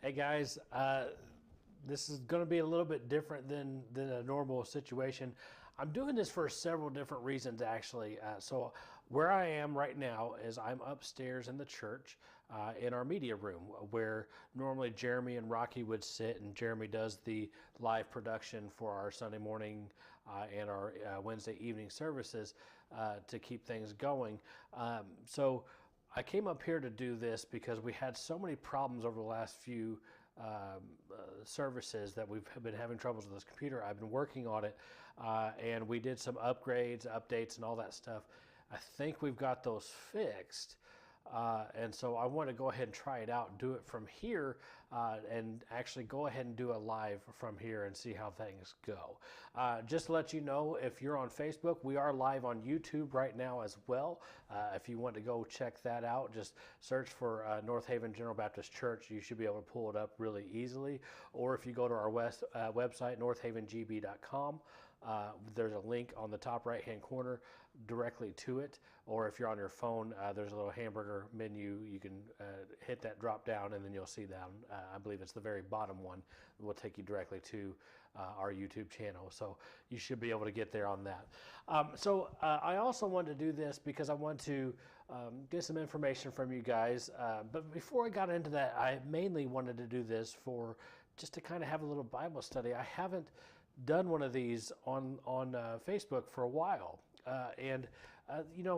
Hey guys, this is going to be a little bit different than a normal situation. I'm doing this for several different reasons, actually. So, where I am right now is I'm upstairs in the church in our media room where normally Jeremy and Rocky would sit, and Jeremy does the live production for our Sunday morning and our Wednesday evening services to keep things going. So, I came up here to do this because we had so many problems over the last few services that we've been having troubles with this computer. I've been working on it, and we did some upgrades, updates, and all that stuff. I think we've got those fixed. And so I want to go ahead and try it out, do it from here, and actually go ahead and do a live from here and see how things go. Just to let you know, if you're on Facebook, we are live on YouTube right now as well. If you want to go check that out, just search for North Haven General Baptist Church. You should be able to pull it up really easily. Or if you go to our website, northavengb.com, there's a link on the top right hand corner directly to it, or if you're on your phone, there's a little hamburger menu. You can hit that drop down and then you'll see that. I believe it's the very bottom one. It will take you directly to our YouTube channel, so you should be able to get there on that. I also wanted to do this because I want to get some information from you guys, but before I got into that, I mainly wanted to do this for just to kind of have a little Bible study. I haven't done one of these on Facebook for a while, and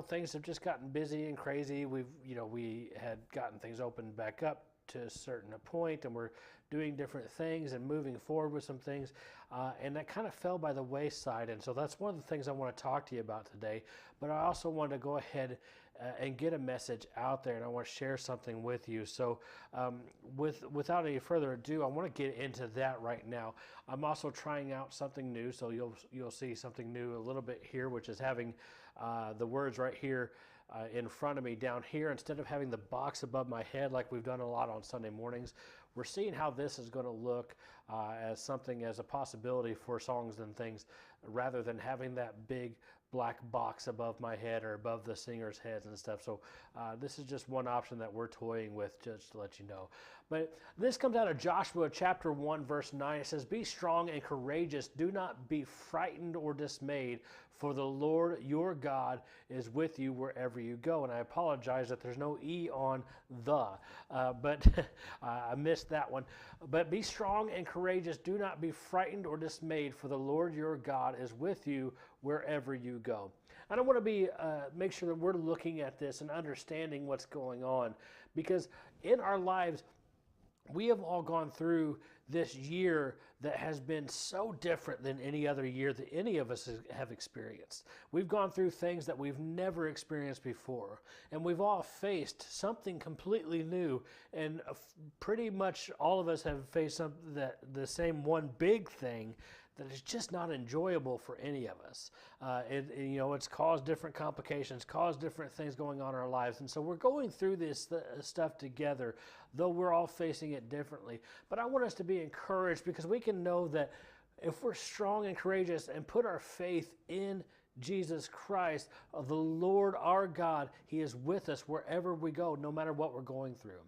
things have just gotten busy and crazy. We had gotten things opened back up to a certain point, and we're doing different things and moving forward with some things, and that kind of fell by the wayside. And so that's one of the things I want to talk to you about today. But I also want to go ahead and get a message out there, and I want to share something with you. So without any further ado, I want to get into that right now. I'm also trying out something new, so you'll see something new a little bit here, which is having the words right here in front of me down here instead of having the box above my head like we've done a lot on Sunday mornings. We're seeing how this is going to look as a possibility for songs and things, rather than having that big black box above my head or above the singers' heads and stuff. So this is just one option that we're toying with, just to let you know. But this comes out of Joshua chapter 1, verse 9. It says, "Be strong and courageous. Do not be frightened or dismayed, for the Lord your God is with you wherever you go." And I apologize that there's no E on but I missed that one. "But be strong and courageous. Do not be frightened or dismayed, for the Lord your God is with you wherever you go." And I want to make sure that we're looking at this and understanding what's going on, because in our lives, we have all gone through this year that has been so different than any other year that any of us have experienced. We've gone through things that we've never experienced before, and we've all faced something completely new, and pretty much all of us have faced the same one big thing that is just not enjoyable for any of us. It's caused different complications, caused different things going on in our lives. And so we're going through this stuff together, though we're all facing it differently. But I want us to be encouraged, because we can know that if we're strong and courageous and put our faith in Jesus Christ, the Lord our God, He is with us wherever we go, no matter what we're going through.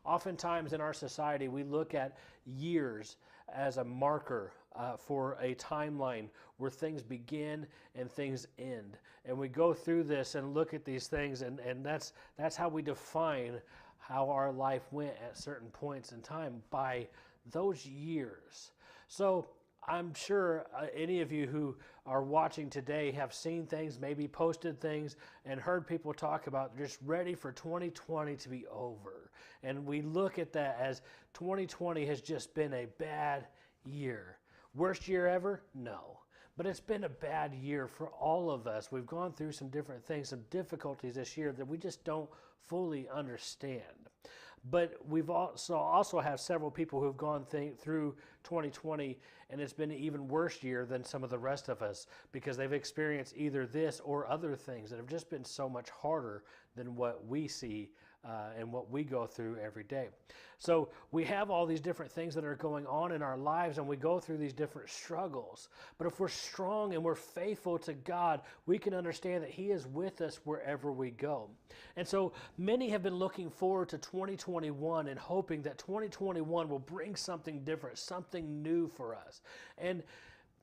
Oftentimes in our society, we look at years as a marker for a timeline where things begin and things end. And we go through this and look at these things, and that's how we define how our life went at certain points in time, by those years. So I'm sure any of you who are watching today have seen things, maybe posted things, and heard people talk about just ready for 2020 to be over. And we look at that as 2020 has just been a bad year. Worst year ever? No. But it's been a bad year for all of us. We've gone through some different things, some difficulties this year that we just don't fully understand. But we've also have several people who have gone through 2020, and it's been an even worse year than some of the rest of us, because they've experienced either this or other things that have just been so much harder than what we see and what we go through every day. So we have all these different things that are going on in our lives, and we go through these different struggles. But if we're strong and we're faithful to God, we can understand that He is with us wherever we go. And so many have been looking forward to 2021 and hoping that 2021 will bring something different, something new for us. And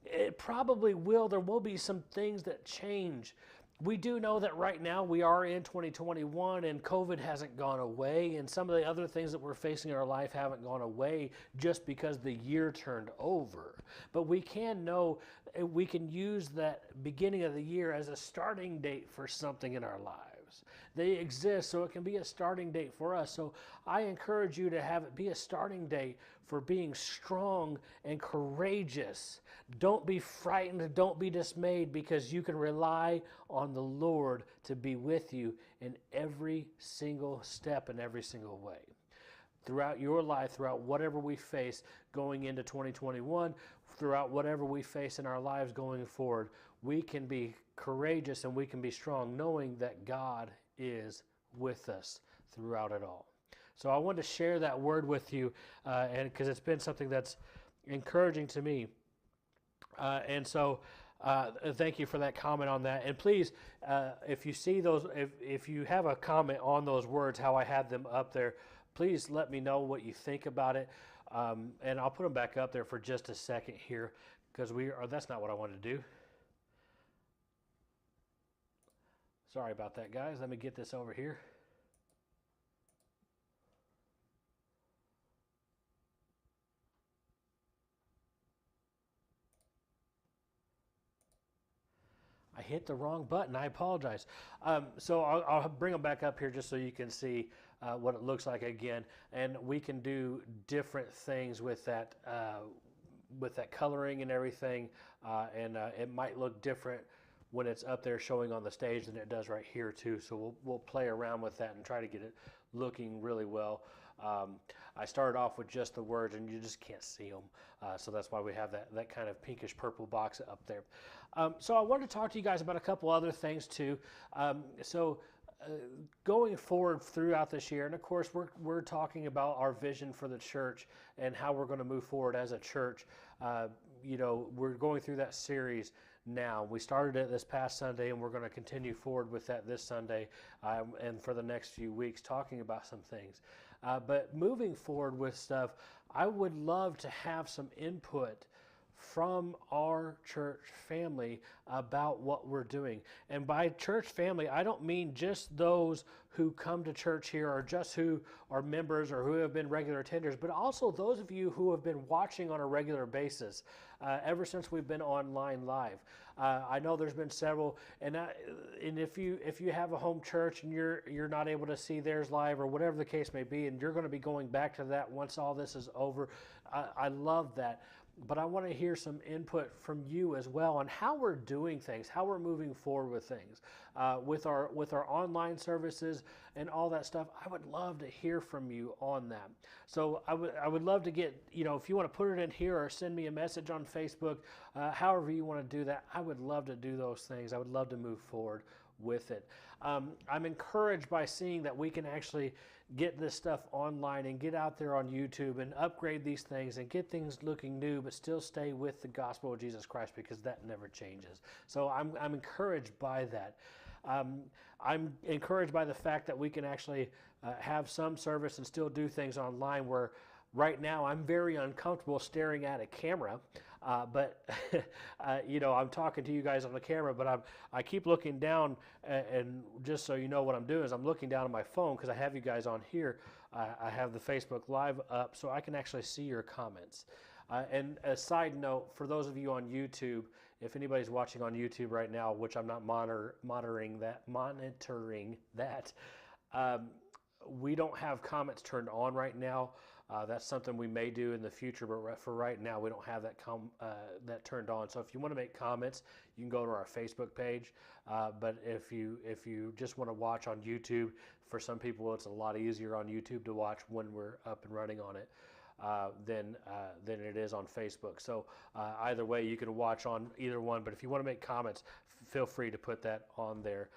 it probably will. There will be some things that change. We do know that right now we are in 2021 and COVID hasn't gone away, and some of the other things that we're facing in our life haven't gone away just because the year turned over. But we can know, we can use that beginning of the year as a starting date for something in our lives. They exist, so it can be a starting date for us. So I encourage you to have it be a starting date for being strong and courageous. Don't be frightened, don't be dismayed, because you can rely on the Lord to be with you in every single step and every single way. Throughout your life, throughout whatever we face going into 2021, throughout whatever we face in our lives going forward, we can be courageous and we can be strong knowing that God is with us throughout it all. So I wanted to share that word with you, and because it's been something that's encouraging to me. And so thank you for that comment on that. And please, if you see those, if you have a comment on those words, how I had them up there, please let me know what you think about it. And I'll put them back up there for just a second here, because that's not what I wanted to do. Sorry about that, guys. Let me get this over here. I hit the wrong button. I apologize. So I'll bring them back up here just so you can see what it looks like again. And we can do different things with that coloring and everything. And it might look different when it's up there showing on the stage than it does right here too. So we'll play around with that and try to get it looking really well. I started off with just the words and you just can't see them. So that's why we have that kind of pinkish purple box up there. So I wanted to talk to you guys about a couple other things too. Going forward throughout this year, and of course we're talking about our vision for the church and how we're going to move forward as a church. We're going through that series now. We started it this past Sunday, and we're going to continue forward with that this Sunday and for the next few weeks, talking about some things. But moving forward with stuff, I would love to have some input from our church family about what we're doing. And by church family, I don't mean just those who come to church here or just who are members or who have been regular attenders, but also those of you who have been watching on a regular basis ever since we've been online live. I know there's been several, and if you have a home church and you're not able to see theirs live or whatever the case may be, and you're going to be going back to that once all this is over, I love that. But I want to hear some input from you as well on how we're doing things, how we're moving forward with things, with our online services and all that stuff. I would love to hear from you on that. So I would love to get, if you want to put it in here or send me a message on Facebook, however you want to do that, I would love to do those things. I would love to move forward with it. I'm encouraged by seeing that we can actually get this stuff online and get out there on YouTube and upgrade these things and get things looking new, but still stay with the gospel of Jesus Christ, because that never changes. So I'm encouraged by that. I'm encouraged by the fact that we can actually have some service and still do things online, where right now I'm very uncomfortable staring at a camera. But I'm talking to you guys on the camera, but I keep looking down, and just so you know what I'm doing is I'm looking down at my phone, because I have you guys on here. I have the Facebook Live up, so I can actually see your comments. And a side note, for those of you on YouTube, if anybody's watching on YouTube right now, which I'm not monitoring that, we don't have comments turned on right now. That's something we may do in the future, but for right now, we don't have that turned on. So if you want to make comments, you can go to our Facebook page. But if you just want to watch on YouTube, for some people, it's a lot easier on YouTube to watch when we're up and running on it than it is on Facebook. So either way, you can watch on either one. But if you want to make comments, feel free to put that on there.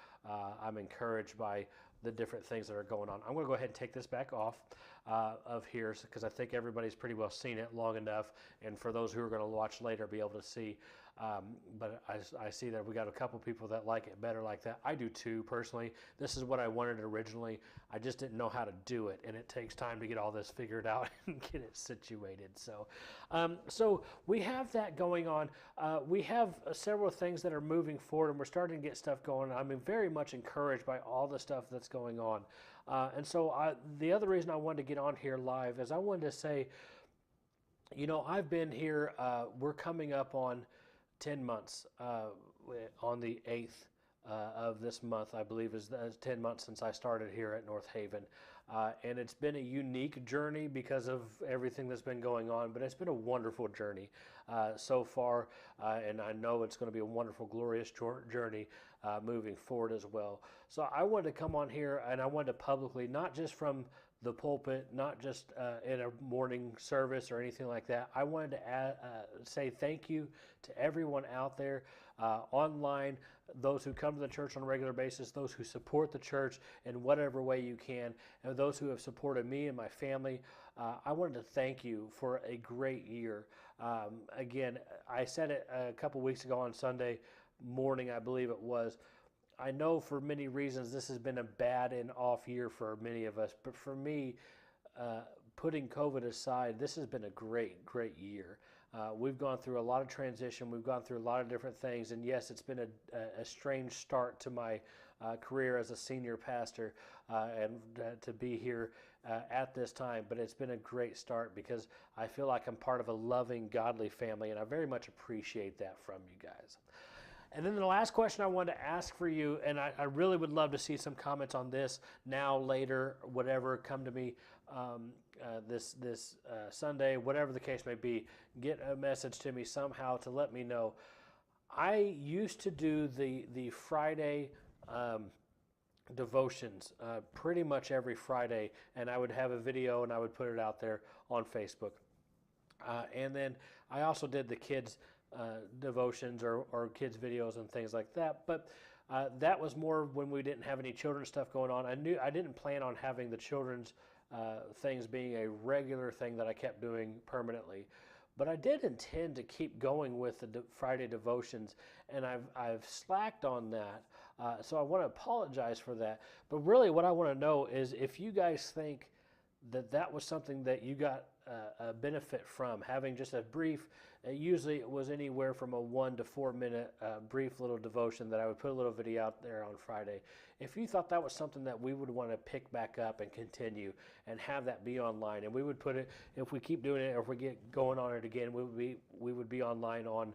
I'm encouraged by the different things that are going on. I'm going to go ahead and take this back off of here because I think everybody's pretty well seen it long enough, and for those who are going to watch later, be able to see. But I see that we got a couple people that like it better like that. I do too, personally. This is what I wanted originally. I just didn't know how to do it, and it takes time to get all this figured out and get it situated. So, so we have that going on. We have several things that are moving forward, and we're starting to get stuff going. I'm very much encouraged by all the stuff that's going on. And so the other reason I wanted to get on here live is I wanted to say, you know, I've been here, we're coming up on 10 months on the 8th of this month, I believe, is 10 months since I started here at North Haven. And it's been a unique journey because of everything that's been going on, but it's been a wonderful journey so far, and I know it's going to be a wonderful, glorious journey moving forward as well. So I wanted to come on here, and I wanted to publicly, not just from the pulpit, not just in a morning service or anything like that. I wanted to say thank you to everyone out there online, those who come to the church on a regular basis, those who support the church in whatever way you can, and those who have supported me and my family. I wanted to thank you for a great year. Again, I said it a couple weeks ago on Sunday morning, I believe it was. I know for many reasons this has been a bad and off year for many of us, but for me, putting COVID aside, this has been a great, great year. We've gone through a lot of transition. We've gone through a lot of different things, and yes, it's been a strange start to my career as a senior pastor and to be here at this time, but it's been a great start because I feel like I'm part of a loving, godly family, and I very much appreciate that from you guys. And then the last question I wanted to ask for you, and I really would love to see some comments on this now, later, whatever, come to me this Sunday, whatever the case may be, get a message to me somehow to let me know. I used to do the Friday devotions pretty much every Friday, and I would have a video and I would put it out there on Facebook. And then I also did the kids' devotions or kids videos and things like that, but that was more when we didn't have any children's stuff going on. I didn't plan on having the children's things being a regular thing that I kept doing permanently, but I did intend to keep going with the Friday devotions, and I've slacked on that, so I want to apologize for that. But really what I want to know is if you guys think that was something that you got a benefit from, having just a brief, usually it was anywhere from a 1 to 4 minute brief little devotion that I would put a little video out there on Friday. If you thought that was something that we would want to pick back up and continue and have that be online, and we would put it, if we keep doing it or if we get going on it again, we would be online on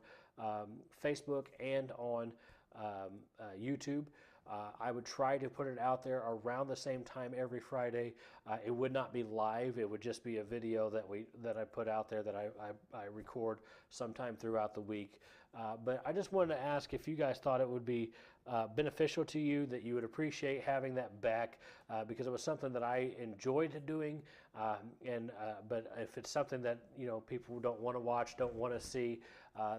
Facebook and on YouTube. I would try to put it out there around the same time every Friday. It would not be live. It would just be a video that I put out there that I record sometime throughout the week. But I just wanted to ask if you guys thought it would be beneficial to you, that you would appreciate having that back, because it was something that I enjoyed doing. But if it's something that people don't want to watch, don't want to see,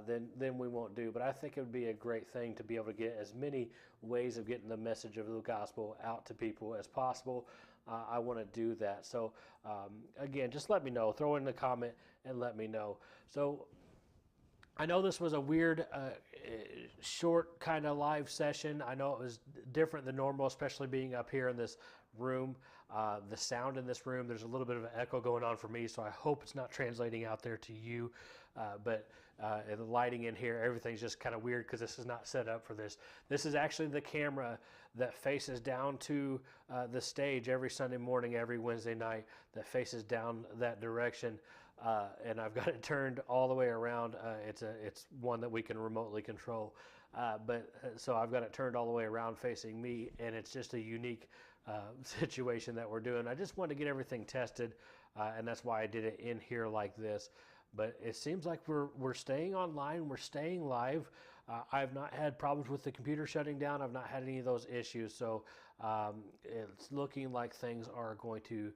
then we won't do. But I think it would be a great thing to be able to get as many ways of getting the message of the gospel out to people as possible. I want to do that. So again, just let me know. Throw in the comment and let me know. So I know this was a weird, short kind of live session. I know it was different than normal, especially being up here in this room. The sound in this room, there's a little bit of an echo going on for me, so I hope it's not translating out there to you. But the lighting in here, everything's just kind of weird because this is not set up for this. This is actually the camera that faces down to the stage every Sunday morning, every Wednesday night, that faces down that direction. And I've got it turned all the way around. It's one that we can remotely control. So I've got it turned all the way around facing me, and it's just a unique situation that we're doing. I just wanted to get everything tested, and that's why I did it in here like this. But it seems like we're staying online, we're staying live. I've not had problems with the computer shutting down. I've not had any of those issues. So it's looking like things are going to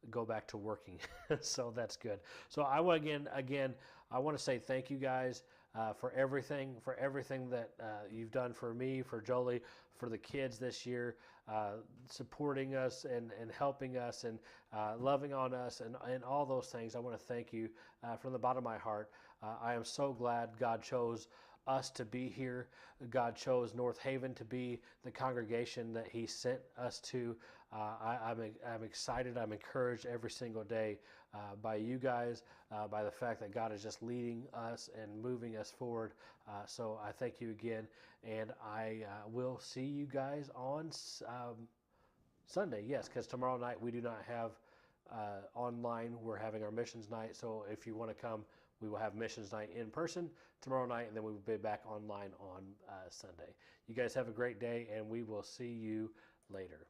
go back to working. So that's good. So I want again, I want to say thank you guys. for everything that you've done for me, for Jolie, for the kids this year, supporting us and helping us and loving on us and all those things. I want to thank you from the bottom of my heart. I am so glad God chose us to be here. God chose North Haven to be the congregation that He sent us to. I'm excited. I'm encouraged every single day by you guys, by the fact that God is just leading us and moving us forward. So I thank you again, and I will see you guys on Sunday. Yes, because tomorrow night we do not have online. We're having our missions night. So if you want to come, we will have missions night in person tomorrow night, and then we will be back online on Sunday. You guys have a great day, and we will see you later.